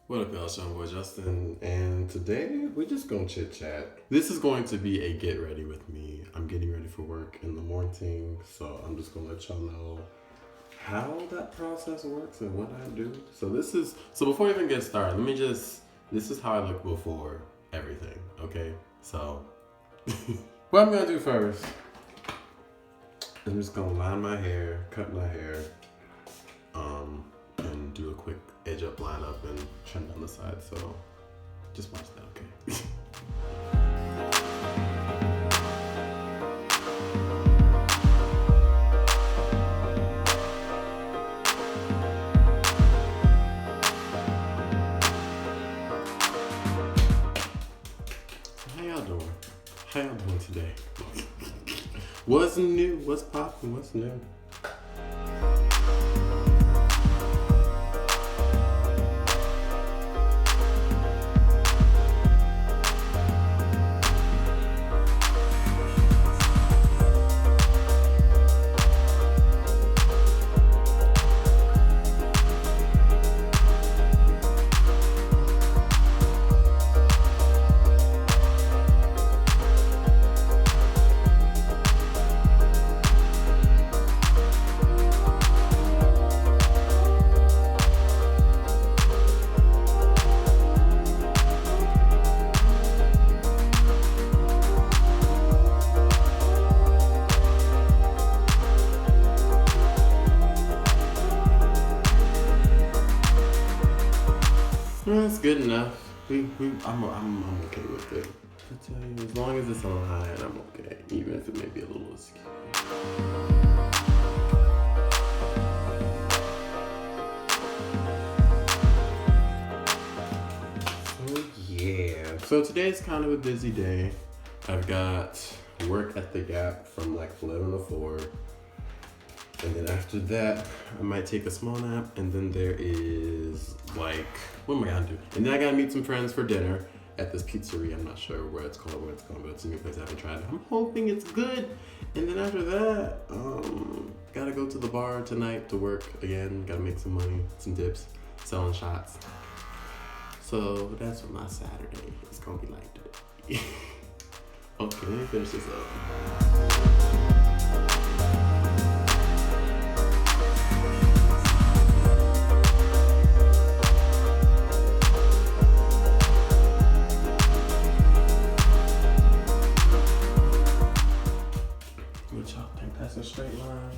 What up, y'all? It's your boy Justin, and today we're just gonna chit chat. This is going to be a get ready with me. I'm getting ready for work in the morning, so I'm just gonna let y'all know how that process works and what I do. So before we even get started, this is how I look before everything, okay? So, what I'm gonna do first, I'm just gonna line my hair, cut my hair, and do a quick edge up, line up, and trim down the side. So just watch that, okay? How y'all doing? How y'all doing today? What's new? What's poppin'? What's new? That's good enough. I'm okay with it. I tell you, as long as it's on high, I'm okay, even if it may be a little risky. So yeah. So today's kind of a busy day. I've got work at the Gap from like 11 to 4. And then after that, I might take a small nap, and then there is like, what am I gonna do? And then I gotta meet some friends for dinner at this pizzeria. I'm not sure what it's called, but it's a new place I haven't tried. I'm hoping it's good. And then after that, gotta go to the bar tonight to work again. Gotta make some money, some dips, selling shots. So that's what my Saturday is gonna be like today. Okay, let me finish this up. That's a straight line.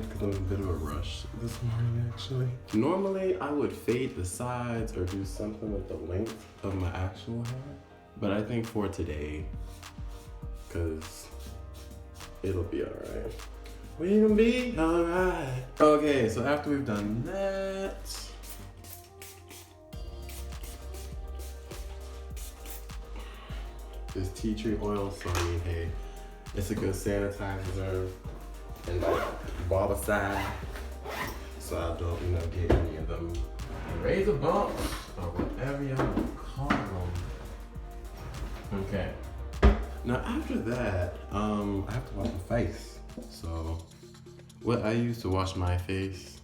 Because I'm in a bit of a rush this morning, actually. Normally, I would fade the sides or do something with the length of my actual hair. But I think for today, because it'll be alright. We'll be alright. Okay, so after we've done that, this tea tree oil, so I mean, hey, it's a good sanitizer. And barber side, so I don't, get any of them razor bumps or whatever y'all call them. Okay. Now after that, I have to wash my face. So what I use to wash my face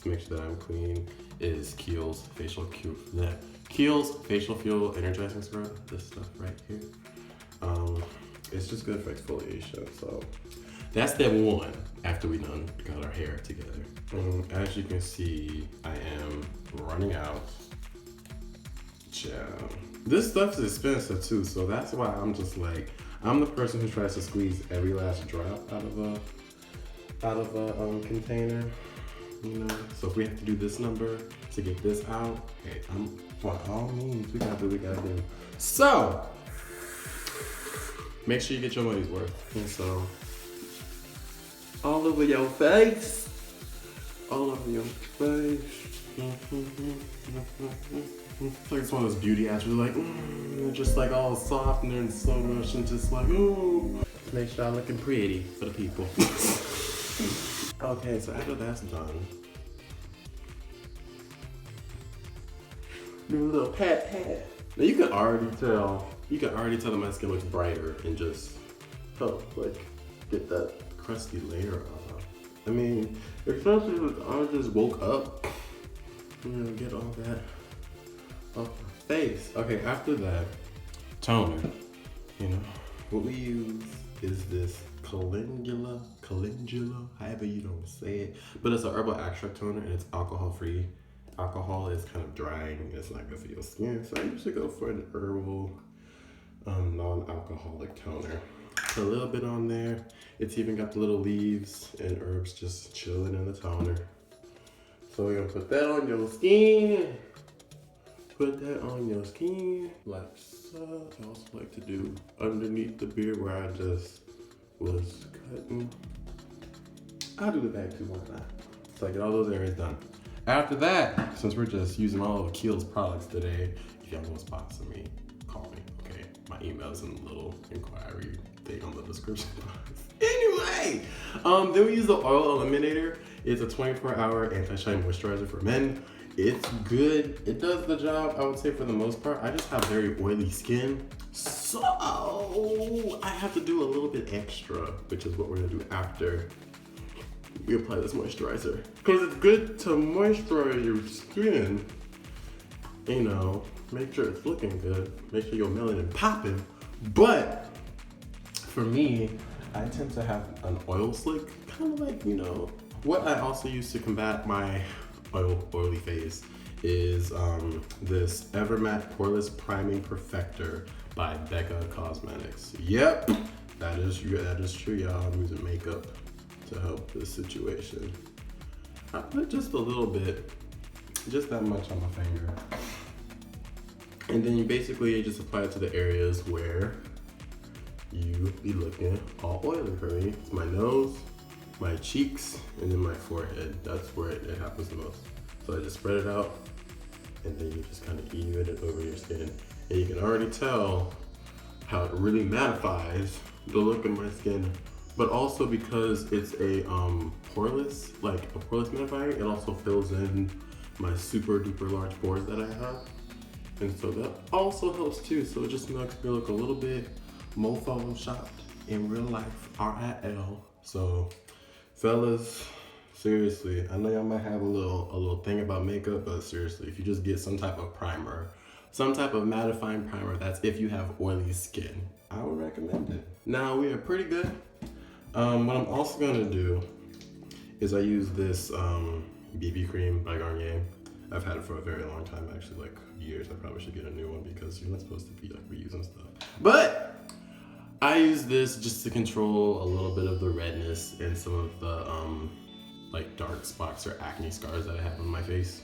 to make sure that I'm clean is Kiehl's facial fuel energizing scrub. This stuff right here. It's just good for exfoliation. So. That's step one after we done got our hair together. As you can see, I am running out. Child. This stuff is expensive too, so that's why I'm just like, I'm the person who tries to squeeze every last drop out of a container. So if we have to do this number to get this out, hey, by all means, we gotta do what we gotta do. So make sure you get your money's worth. And so all over your face. All over your face. It's like it's one of those beauty apps where like, they're just like all soft and they're in slow motion, just like, ooh. Make sure I'm looking pretty for the people. Okay, so after that's done, do a little pat. Now you can already tell that my skin looks brighter and just help like get that crusty layer off. I mean, especially if I just woke up, you know, get all that off my face. Okay, after that, toner. You know, what we use is this Calendula, however you don't say it. But it's a Herbal-Extract toner and it's alcohol free. Alcohol is kind of drying, it's not good for your skin. So I usually go for an herbal, non-alcoholic toner. Put a little bit on there. It's even got the little leaves and herbs just chilling in the toner. So we're gonna put that on your skin. Put that on your skin like so. I also like to do underneath the beard where I just was cutting. I'll do the back too one time. So I get all those areas done. After that, since we're just using all of Kiehl's products today, if y'all want to sponsor me, call me, okay? My email's in the little inquiry thing on the description box. Anyway, then we use the oil eliminator. It's a 24-hour anti-shine moisturizer for men. It's good. It does the job, I would say, for the most part. I just have very oily skin, so I have to do a little bit extra, which is what we're gonna do after we apply this moisturizer. Because it's good to moisturize your skin, you know, make sure it's looking good, make sure your melanin popping. But for me, I tend to have an oil slick, kind of like, you know, what I also use to combat my oily face is this Evermatte Poreless Priming Perfector by Becca Cosmetics. Yep, that is true, y'all. I'm using makeup to help this situation. I put just a little bit, just that much on my finger. And then you basically just apply it to the areas where you be looking all oily for me. It's my nose, my cheeks, and then my forehead. That's where it happens the most. So I just spread it out, and then you just kind of even it over your skin. And you can already tell how it really mattifies the look of my skin. But also because it's a poreless, like a poreless mattifying, it also fills in my super duper large pores that I have. And so that also helps too. So it just makes me look a little bit more photoshopped in real life, RIL. So fellas, seriously, I know y'all might have a little thing about makeup, but seriously, if you just get some type of primer, some type of mattifying primer, that's if you have oily skin, I would recommend it. Now we are pretty good. What I'm also gonna do is I use this BB cream by Garnier. I've had it for a very long time, actually, like years. I probably should get a new one because you're not supposed to be like reusing stuff. But I use this just to control a little bit of the redness and some of the like dark spots or acne scars that I have on my face.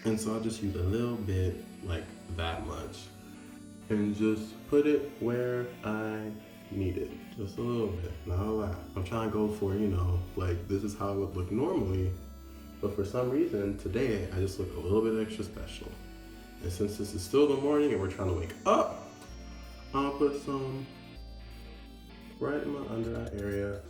And so I'll just use a little bit, like that much, and just put it where I need it. Just a little bit, not a lot. I'm trying to go for, you know, like this is how it would look normally, but for some reason today I just look a little bit extra special. And since this is still the morning and we're trying to wake up, I'll put some right in my under eye area.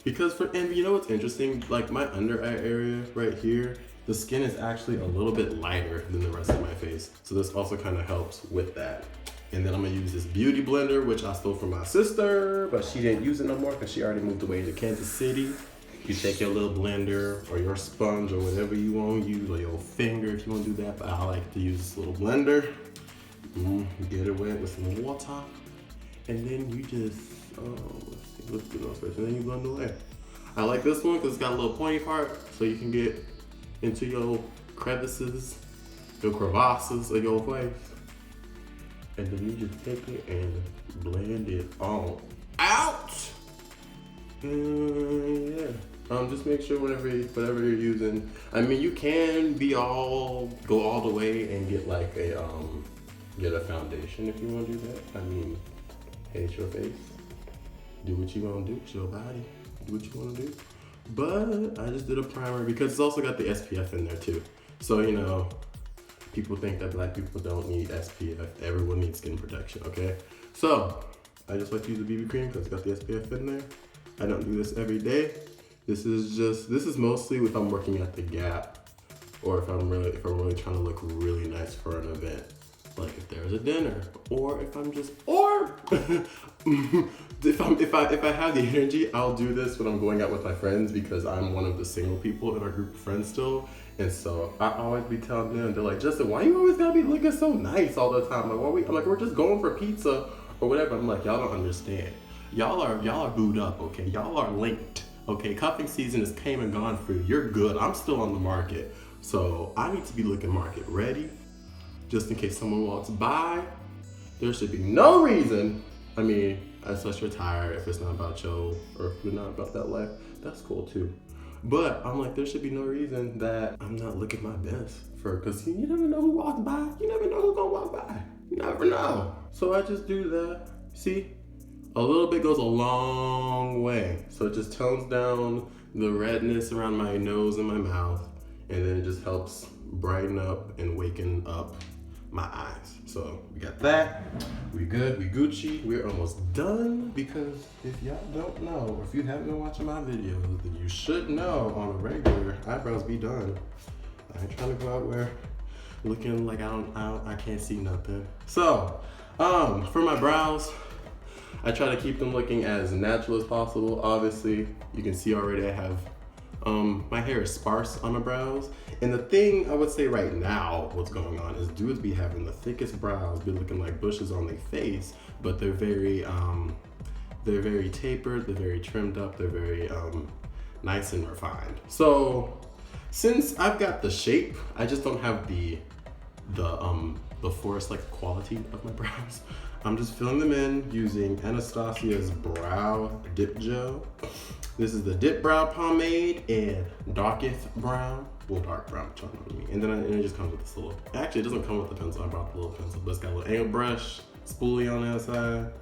Because and you know what's interesting? Like my under eye area right here, the skin is actually a little bit lighter than the rest of my face. So this also kind of helps with that. And then I'm gonna use this beauty blender, which I stole from my sister, but she didn't use it no more because she already moved away to Kansas City. You take your little blender or your sponge or whatever you want to use, or your finger if you want to do that, but I like to use this little blender. Get it wet with some water, and then you just, let's do those first, and then you blend away. I like this one because it's got a little pointy part, so you can get into your crevices, your crevasses of your face. And then you just take it and blend it all out. And yeah. Just make sure whatever you're using. I mean, you can go all the way and get like get a foundation if you want to do that. I mean, hey, it's your face. Do what you want to do. It's your body. Do what you want to do. But I just did a primer because it's also got the SPF in there too. So, you know, people think that black people don't need SPF. Everyone needs skin protection, okay? So, I just like to use a BB cream because it's got the SPF in there. I don't do this every day. This is mostly if I'm working at the Gap or if I'm really trying to look really nice for an event. Like if there's a dinner, or if I'm just, or if I have the energy, I'll do this when I'm going out with my friends because I'm one of the single people in our group of friends still. And so I always be telling them, they're like, Justin, why you always gotta be looking so nice all the time? Like, I'm like, we're just going for pizza or whatever. I'm like, y'all don't understand. Y'all are booed up, okay? Y'all are linked, okay? Cuffing season is came and gone for you. You're good. I'm still on the market. So I need to be looking market ready. Just in case someone walks by, there should be no reason. I mean, unless you're tired, if it's not about you, or if you're not about that life, that's cool too. But I'm like, there should be no reason that I'm not looking my best because you never know who walks by. You never know who's gonna walk by. You never know. So I just do that. See, a little bit goes a long way. So it just tones down the redness around my nose and my mouth, and then it just helps brighten up and waken up my eyes. So we got that, we good, we Gucci. We're almost done because if y'all don't know, or if you haven't been watching my videos, then you should know on a regular, eyebrows be done. I ain't trying to go out where looking like I can't see nothing. So, for my brows, I try to keep them looking as natural as possible. Obviously, you can see already I have my hair is sparse on my brows. And the thing I would say right now, what's going on is dudes be having the thickest brows, be looking like bushes on their face, but they're very tapered, they're very trimmed up, they're very nice and refined. So since I've got the shape, I just don't have the forest like quality of my brows. I'm just filling them in using Anastasia's Brow Dip Gel. This is the Dipbrow Pomade and Darkest Brown. Well, dark brown, which I don't know what I mean. And then it just comes with this little, actually it doesn't come with the pencil, I brought the little pencil, but it's got a little angle brush, spoolie on the outside.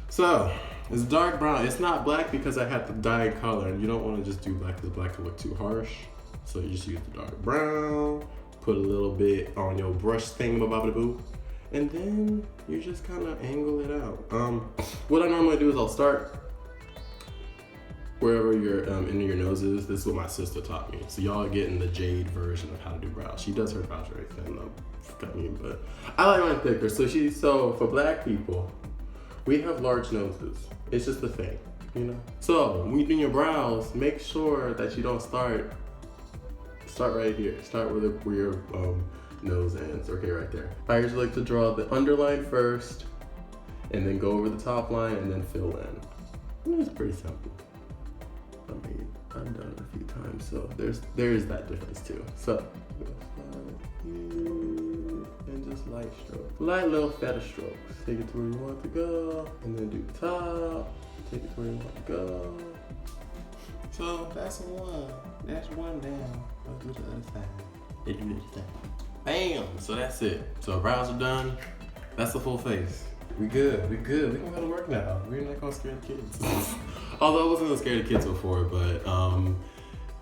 So, it's dark brown. It's not black because I had the dye color, and you don't want to just do black because black can look too harsh. So you just use the dark brown, put a little bit on your brush thingamabobaboo, and then you just kind of angle it out. What I normally do is I'll start wherever your end of your nose is. This is what my sister taught me. So y'all are getting the Jade version of how to do brows. She does her brows very thin though, got me, but I like mine thicker. So for black people, we have large noses. It's just a thing, you know? So when you're doing your brows, make sure that you don't start right here. Start where your nose ends, okay, right there. I usually like to draw the underline first, and then go over the top line, and then fill in. And it's pretty simple. I mean, I've done it a few times, so there is that difference too. So, and just light strokes. Light little feather strokes. Take it to where you want to go, and then do the top. Take it to where you want to go. So, that's one. That's one down. Let's do the other side. They do this side. Bam! So that's it. So brows are done. That's the full face. We good. We can go to work now. We're not gonna scare the kids. Although I wasn't gonna scare the kids before, but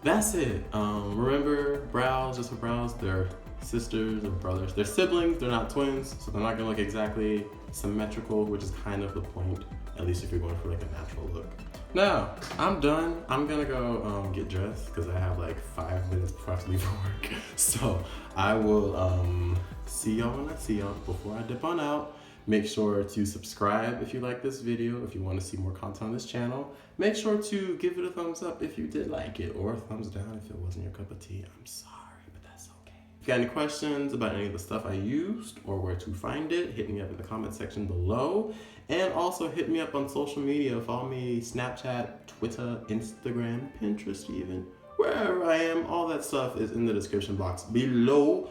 that's it. Remember, brows, just for brows, they're sisters or brothers. They're siblings, they're not twins, so they're not gonna look exactly symmetrical, which is kind of the point, at least if you're going for like a natural look. Now, I'm done. I'm gonna go get dressed because I have like 5 minutes before I have to leave for work. So I will see y'all when I see y'all. Before I dip on out, make sure to subscribe if you like this video, if you want to see more content on this channel. Make sure to give it a thumbs up if you did like it, or a thumbs down if it wasn't your cup of tea. I'm sorry, but that's okay. If you got any questions about any of the stuff I used or where to find it, hit me up in the comment section below. And also hit me up on social media. Follow me Snapchat, Twitter, Instagram, Pinterest even. Wherever I am, all that stuff is in the description box below.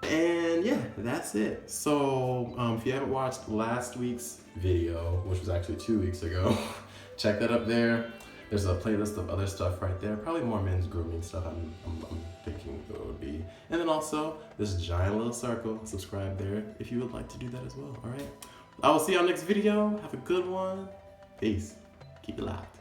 And yeah, that's it. So if you haven't watched last week's video, which was actually 2 weeks ago, check that up there. There's a playlist of other stuff right there. Probably more men's grooming stuff I'm thinking it would be. And then also this giant little circle, subscribe there if you would like to do that as well, all right? I will see y'all next video. Have a good one. Peace. Keep it locked.